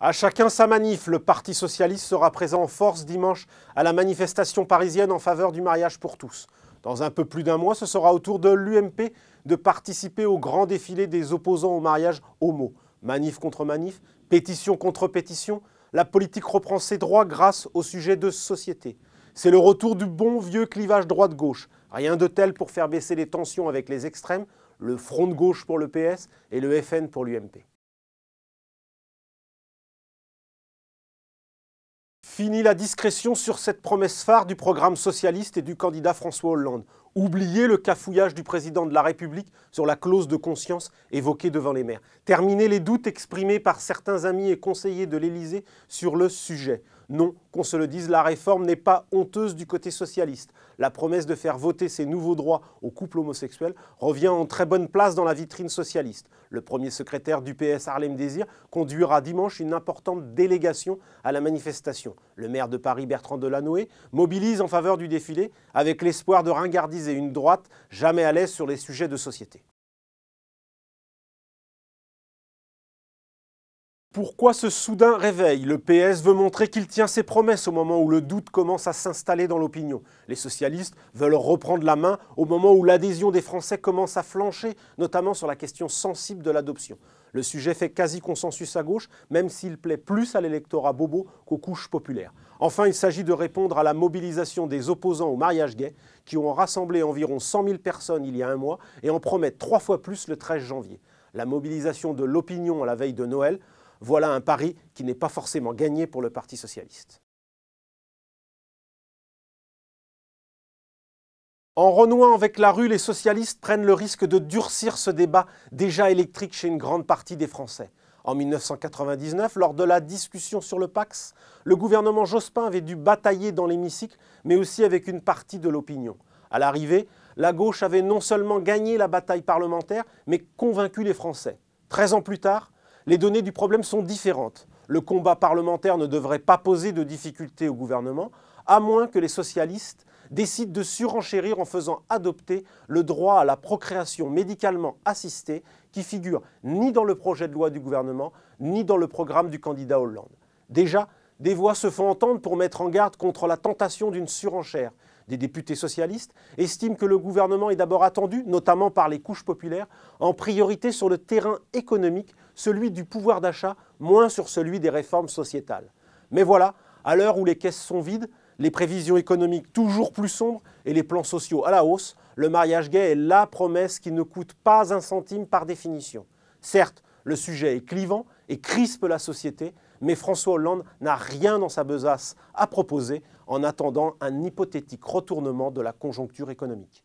À chacun sa manif, le Parti socialiste sera présent en force dimanche à la manifestation parisienne en faveur du mariage pour tous. Dans un peu plus d'un mois, ce sera au tour de l'UMP de participer au grand défilé des opposants au mariage homo. Manif contre manif, pétition contre pétition, la politique reprend ses droits grâce au sujet de société. C'est le retour du bon vieux clivage droite-gauche. Rien de tel pour faire baisser les tensions avec les extrêmes, le front de gauche pour le PS et le FN pour l'UMP. Fini la discrétion sur cette promesse phare du programme socialiste et du candidat François Hollande. Oubliez le cafouillage du président de la République sur la clause de conscience évoquée devant les maires. Terminez les doutes exprimés par certains amis et conseillers de l'Élysée sur le sujet. Non, qu'on se le dise, la réforme n'est pas honteuse du côté socialiste. La promesse de faire voter ces nouveaux droits aux couples homosexuels revient en très bonne place dans la vitrine socialiste. Le premier secrétaire du PS, Harlem Désir, conduira dimanche une importante délégation à la manifestation. Le maire de Paris, Bertrand Delanoë, mobilise en faveur du défilé avec l'espoir de ringardiser une droite jamais à l'aise sur les sujets de société. Pourquoi ce soudain réveil? Le PS veut montrer qu'il tient ses promesses au moment où le doute commence à s'installer dans l'opinion. Les socialistes veulent reprendre la main au moment où l'adhésion des Français commence à flancher, notamment sur la question sensible de l'adoption. Le sujet fait quasi consensus à gauche, même s'il plaît plus à l'électorat bobo qu'aux couches populaires. Enfin, il s'agit de répondre à la mobilisation des opposants au mariage gay, qui ont rassemblé environ 100 000 personnes il y a un mois et en promettent 3 fois plus le 13 janvier. La mobilisation de l'opinion à la veille de Noël, voilà un pari qui n'est pas forcément gagné pour le Parti socialiste. En renouant avec la rue, les socialistes prennent le risque de durcir ce débat déjà électrique chez une grande partie des Français. En 1999, lors de la discussion sur le Pacs, le gouvernement Jospin avait dû batailler dans l'hémicycle, mais aussi avec une partie de l'opinion. À l'arrivée, la gauche avait non seulement gagné la bataille parlementaire, mais convaincu les Français. 13 ans plus tard, les données du problème sont différentes. Le combat parlementaire ne devrait pas poser de difficultés au gouvernement, à moins que les socialistes décident de surenchérir en faisant adopter le droit à la procréation médicalement assistée qui figure ni dans le projet de loi du gouvernement, ni dans le programme du candidat Hollande. Déjà, des voix se font entendre pour mettre en garde contre la tentation d'une surenchère. Des députés socialistes estiment que le gouvernement est d'abord attendu, notamment par les couches populaires, en priorité sur le terrain économique, celui du pouvoir d'achat, moins sur celui des réformes sociétales. Mais voilà, à l'heure où les caisses sont vides, les prévisions économiques toujours plus sombres et les plans sociaux à la hausse, le mariage gay est la promesse qui ne coûte pas un centime par définition. Certes, le sujet est clivant et crispe la société, mais François Hollande n'a rien dans sa besace à proposer en attendant un hypothétique retournement de la conjoncture économique.